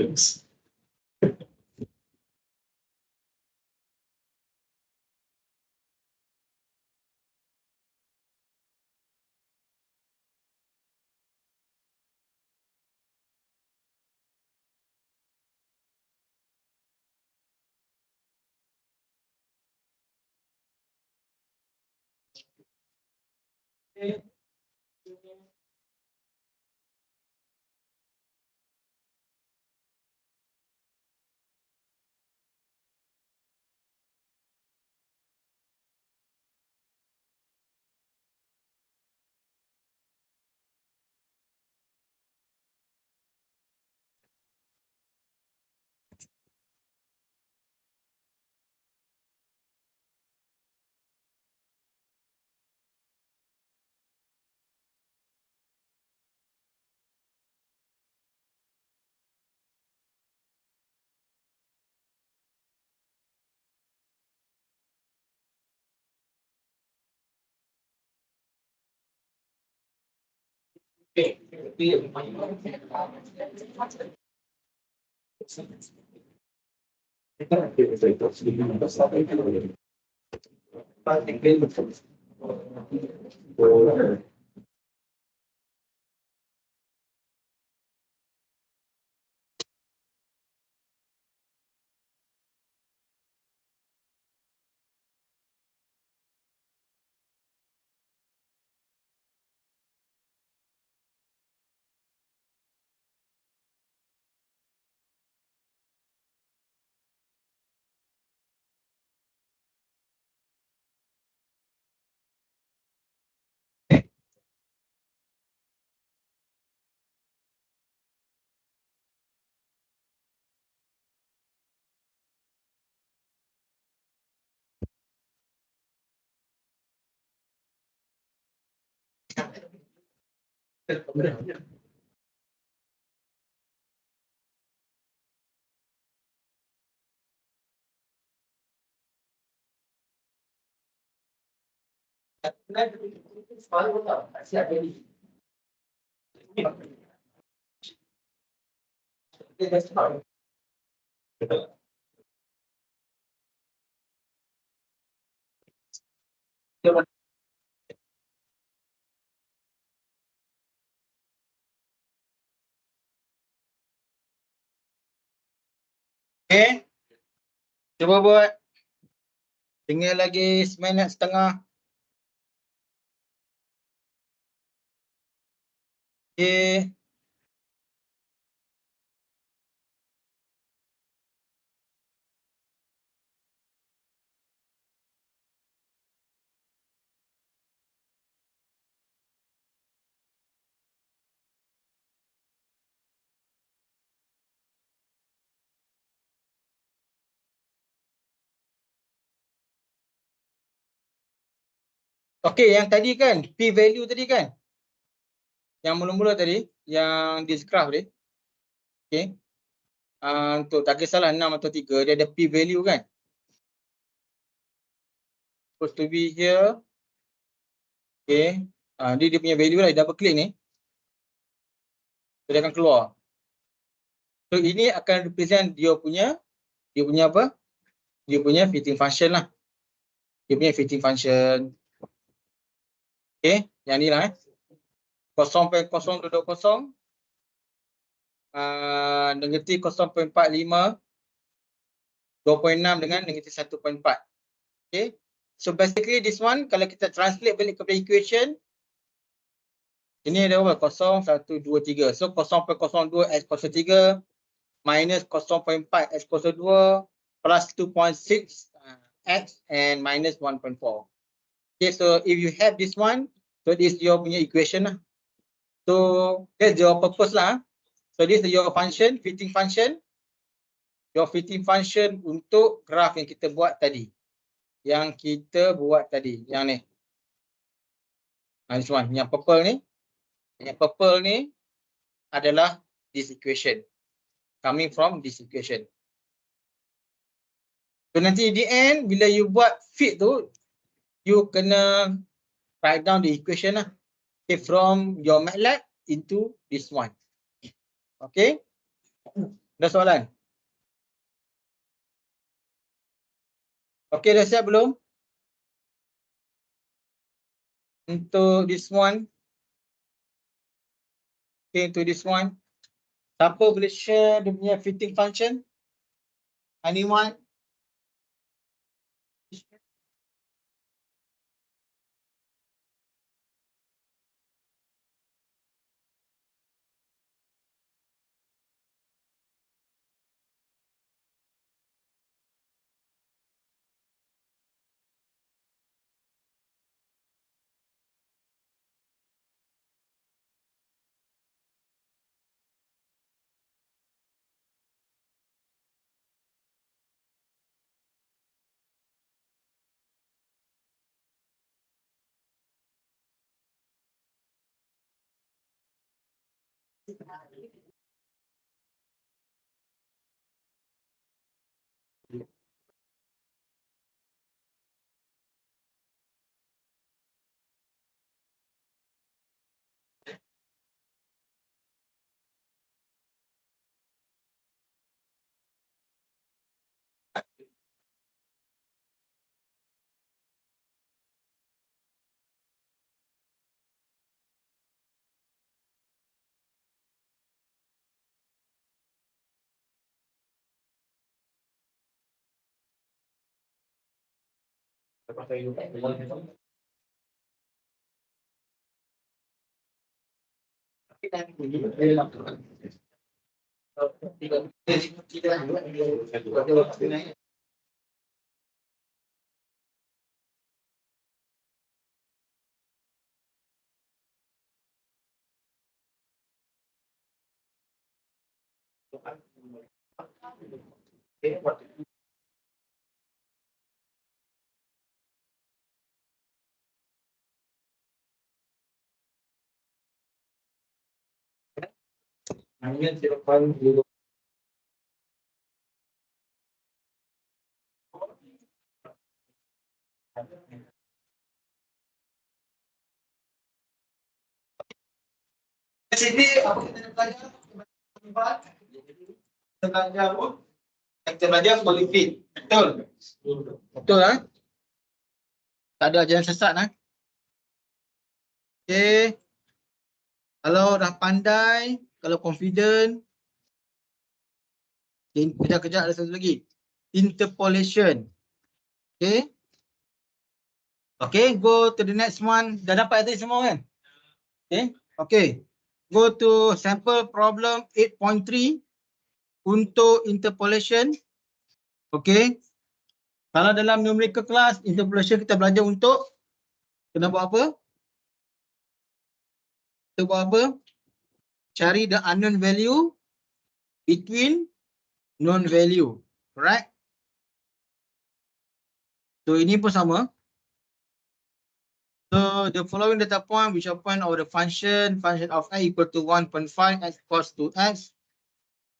Thanks. Okay, cuba buat. Tinggal lagi 1.5 minit. Okay. Okay, yang tadi kan, P value tadi kan. Yang mula-mula tadi, yang this graph ni. Okay. Untuk tak kisahlah 6 atau 3, dia ada P value kan. Supposed to be here. Okay. Dia punya value lah, double click ni. So, dia akan keluar. So ini akan represent dia punya apa? Dia punya fitting function lah. Dia punya fitting function. Okay, yang ni lah 0.0220 negatif 0.45 2.6 dengan negatif 1.4. Okay. So basically this one kalau kita translate balik kepada equation ini ada apa? 0, 1, 2, 3. So 0.02 x kuasa 3 minus 0.4 x kuasa 2 plus 2.6 x and minus 1.4. Okay, so if you have this one, so this is your punya equation lah. So that's your purpose lah. So this is your function, fitting function. Your fitting function untuk graph yang kita buat tadi. Yang kita buat tadi, yang ni. This one, yang purple ni. Yang purple ni adalah this equation. Coming from this equation. So nanti di end, bila you buat fit tu, you kena write down the equation lah. Okay, from your MATLAB into this one. Okay. Ada soalan? Okay, dah siap belum? Untuk this one. Okay, untuk this one. Siapa boleh share dia punya fitting function? Anyone? Sini apa kita nak belajar? Kita belajar apa? Kita belajar qualify. Betul? Betul lah. Tak ada ajaran sesat lah. Okay. Kalau dah pandai, kalau confident. Kejap-kejap ada satu lagi. Interpolation. Okay. Okay, go to the next one. Dah dapat tadi semua kan? Okay. Okay. Go to sample problem 8.3 untuk interpolation. Okay. Kalau dalam numerical class, interpolation kita belajar untuk kena buat apa? Kita buat apa? Cari the unknown value between known value. Right? So ini pun sama. So the following data point which are point of the function of a equal to 1.5 x cos 2x.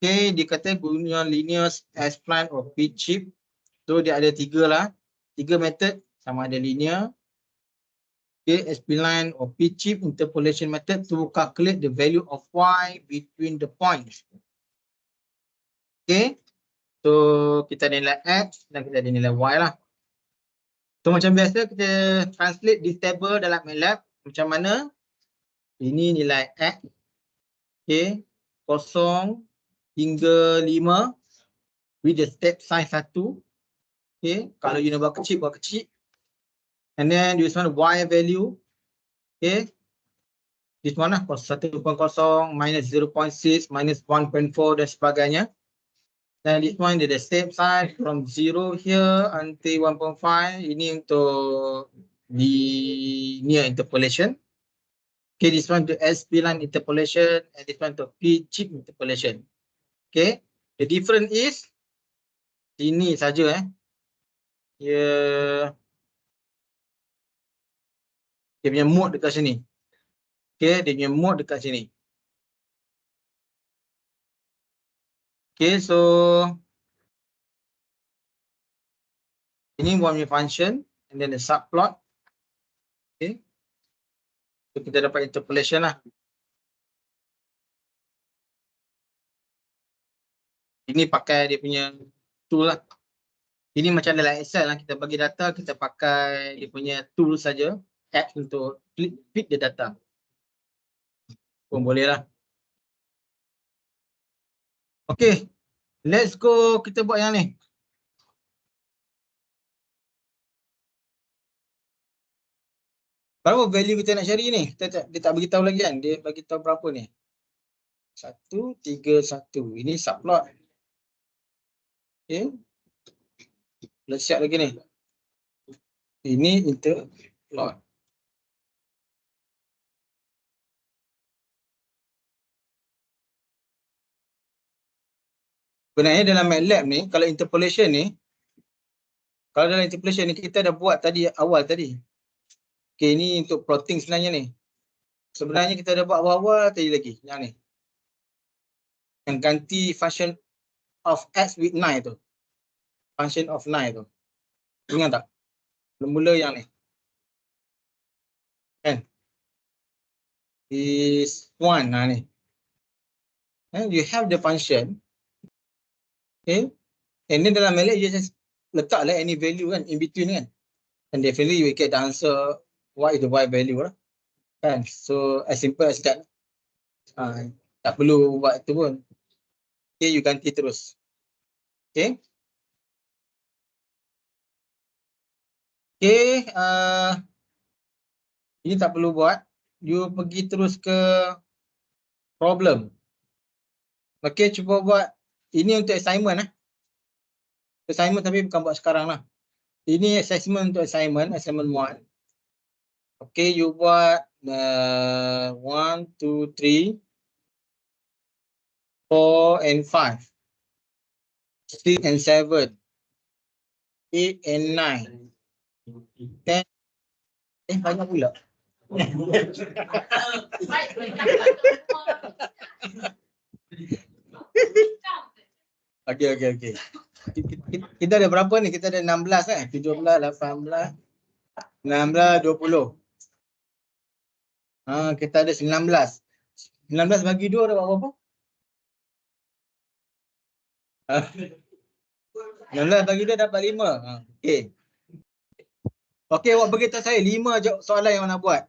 Okay, dia kata guna linear S-spline or P-chip. So dia ada tiga method, sama ada linear. Okay, S-spline or P-chip interpolation method to calculate the value of y between the points. Okay, so kita ada nilai x dan kita ada nilai y lah. So macam biasa kita translate this table dalam MATLAB. Macam mana? Ini nilai x. Okay, 0 hingga 5 with the step size 1. Okay, kalau you nak buat kecil. And then this one y value. Okay, this one lah 1.0 minus 0.6 minus 1.4 dan sebagainya. Dan this one dia the step size from 0 here until 1.5. Ini untuk linear interpolation. Okay, this one to S-spline interpolation and this one to P-chip interpolation. Okay, the difference is ini saja dia punya mode dekat sini. Okay, dia punya mode dekat sini. Okay, so ini one function and then the subplot. Okay, so kita dapat interpolation lah. Ini pakai dia punya tool lah. Ini macam dalam Excel lah, kita bagi data, kita pakai dia punya tool saja, app untuk fit the data. Pun boleh lah. Okay, let's go, kita buat yang ni. Berapa value kita nak cari ni? Dia tak beritahu lagi kan, dia bagi tahu berapa ni. 1, 3, 1. Ini subplot. Okay. Let's siap lagi ni. Ini interplot. Sebenarnya dalam MATLAB ni, kalau interpolation ni, kita dah buat tadi awal tadi. Okay, ini untuk plotting sebenarnya ni. Sebenarnya kita dah buat awal tadi lagi, yang ni. Yang ganti function of x with 9 tu. Function of 9 tu. Ingat tak? Mula yang ni. Kan? This one ni. And you have the function. Okay. And then dalam MATLAB you just letaklah any value kan in between kan. And definitely you will get the answer what is the y value lah. Kan? So as simple as that. Tak perlu buat tu pun. Okay, you ganti terus. Okay. Okay, ini tak perlu buat. You pergi terus ke problem. Okay, cuba buat. Ini untuk assignment. Assignment tapi bukan buat sekarang lah. Ini assessment untuk assignment 1. Okay, you buat 1, 2, 3, 4 and 5. 6 and 7. 8 and 9. 10. Banyak pula. Okay. Kita ada berapa ni? Kita ada 16 kan? 17, 18, 19, 20. Kita ada 19. 19 bagi 2 dapat berapa? 19 bagi 2 dapat 5. Okay. Okay, awak beritahu saya 5 soalan yang nak buat.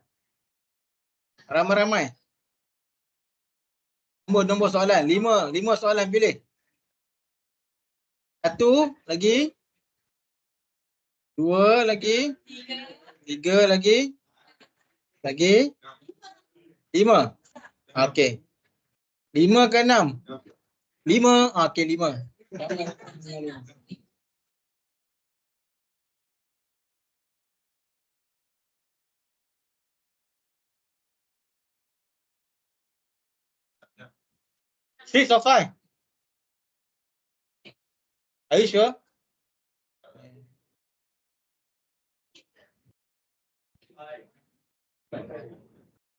Ramai-ramai. Nombor soalan. 5 soalan pilih. 1 lagi. 2 lagi. 3 lagi. Lagi. 5. Okey. 5 ke 6? 5. Okey, 5. Six or 5? Are you sure?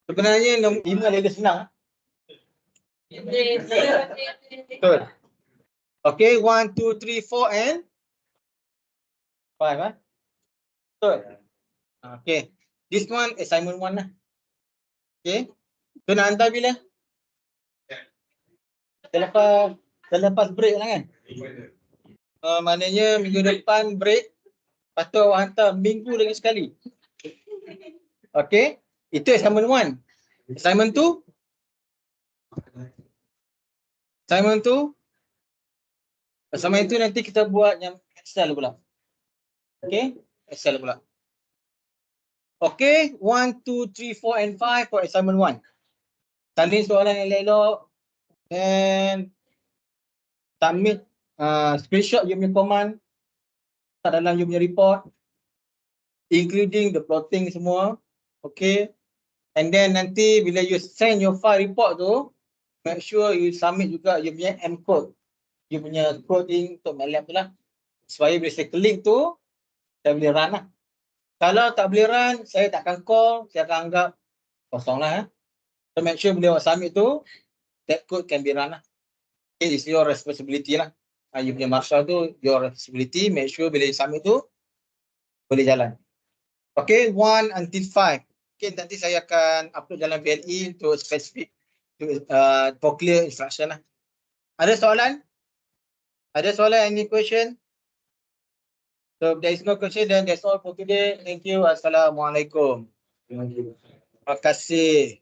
Sebenarnya 5 lebih senang. Betul. Okay, 1, 2, 3, 4 and 5. Betul. Okay. This one assignment 1 lah. Okay. So nak hantar bila? Selepas break lah kan? Maknanya minggu depan break. Lepas tu awak hantar minggu lagi sekali. Okay. Itu assignment 1. Assignment 2? Assignment 2 nanti kita buat yang Excel pula. Okay. Excel pula. Okay. 1, 2, 3, 4 and 5 for assignment 1. Tanding soalan yang elok. And submit screenshot you punya command dalam you punya report, including the plotting semua. Okay. And then nanti bila you send your file report tu, make sure you submit juga you punya M code, you punya coding untuk MATLAB tu lah, supaya bila saya klik tu saya boleh run lah. Kalau tak boleh run, saya tak akan call, saya akan anggap kosong lah. So make sure bila awak submit tu, that code can be run lah. Okay, it's your responsibility lah. You punya marshal tu your responsibility, make sure bila you submit tu boleh jalan. Okay, 1 until 5. Okay, nanti saya akan upload dalam VLE untuk spesifik for clear instruction lah. Ada soalan? Any question? So if there is no question, then that's all for today. Thank you. Assalamualaikum. Terima kasih.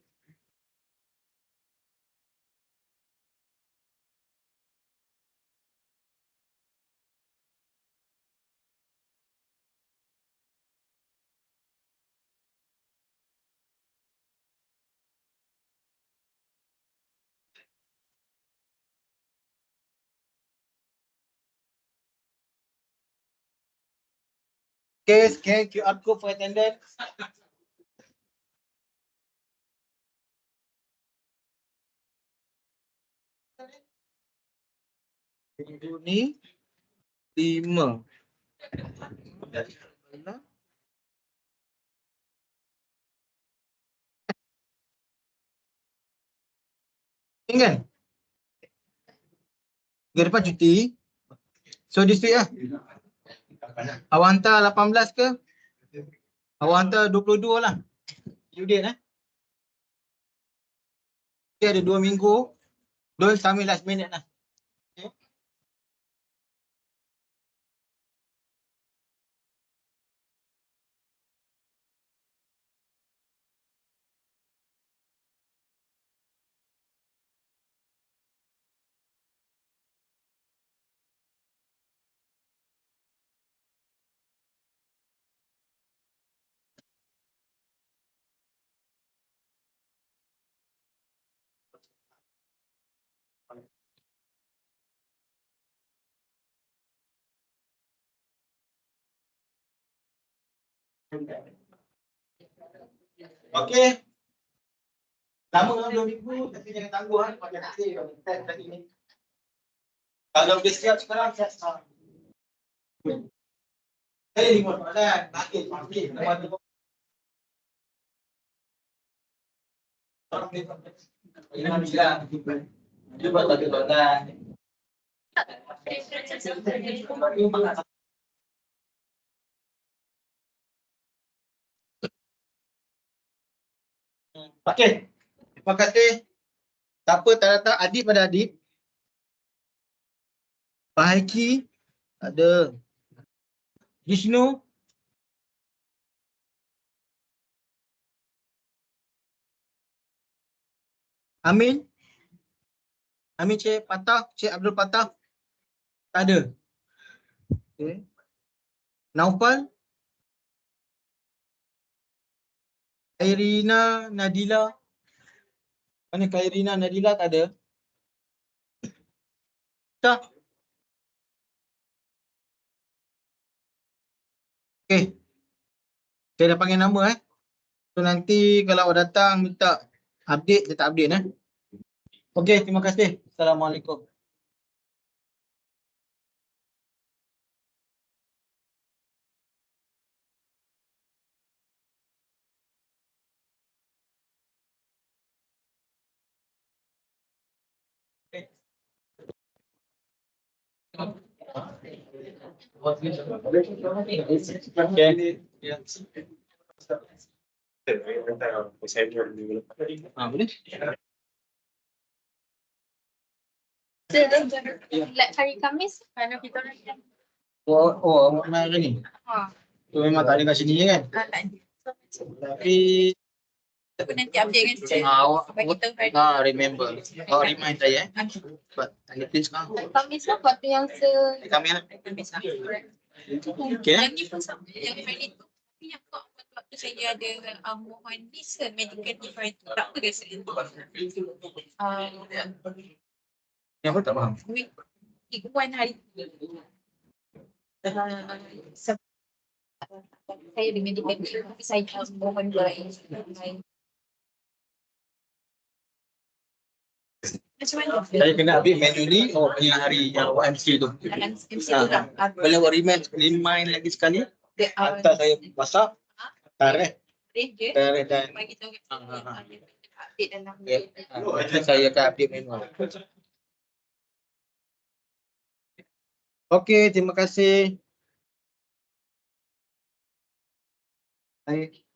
Okay, scan QR code for attendance. Minggu ni 5. Kan? Minggu depan cuti. So this week lah. Awak hantar 18 ke? Awak hantar 22 lah. You date Dia ada 2 minggu. Don't submit last minute lah. Okey. Lama lah 2 minggu, tapi jangan tangguh kan. Pakai nanti tadi ni. Kalau dia siap sekarang, siap sekarang. Ni buat badan, makin. Ini juga. Cuba bagi badan. Okey. Terima kasih. Siapa tak datang? Adib ada Adib. Pak Haiki ada. Vishnu. Amin. Amin Cik Patah, Cik Abdul Patah. Tak ada. Okay. Naufal. Khairina Nadila. Mana Khairina Nadila tak ada? Tak. Okey. Saya dah panggil nama So nanti kalau awak datang minta update, dia tak update Okey, terima kasih. Assalamualaikum. Boleh? Like hari Khamis kerana kita orang awak main hari ni? Tu memang tak ada kat sini je kan? tak ada. Tapi Tapi nanti update kan Cik. awak Bagi tahu hari remember. Awak remind saya But please sekarang. Khamis lah waktu yang Kami lah. Khamis lah. Okey Yang ni pun sama. Yang hari tu. Tapi yang waktu saya ada mohon visa medical device tu. Tak apa dia selain Yang aku tak faham. week 1 hari saya di medical tapi saya mohon buat macam mana? Saya kena update manually punya hari yang MC tu. MC tu tak Boleh awak remind lagi sekali? Hantar saya WhatsApp. Tarikh je dan bagi tahu update dalam saya akan update manual. Okey, terima kasih. Baik.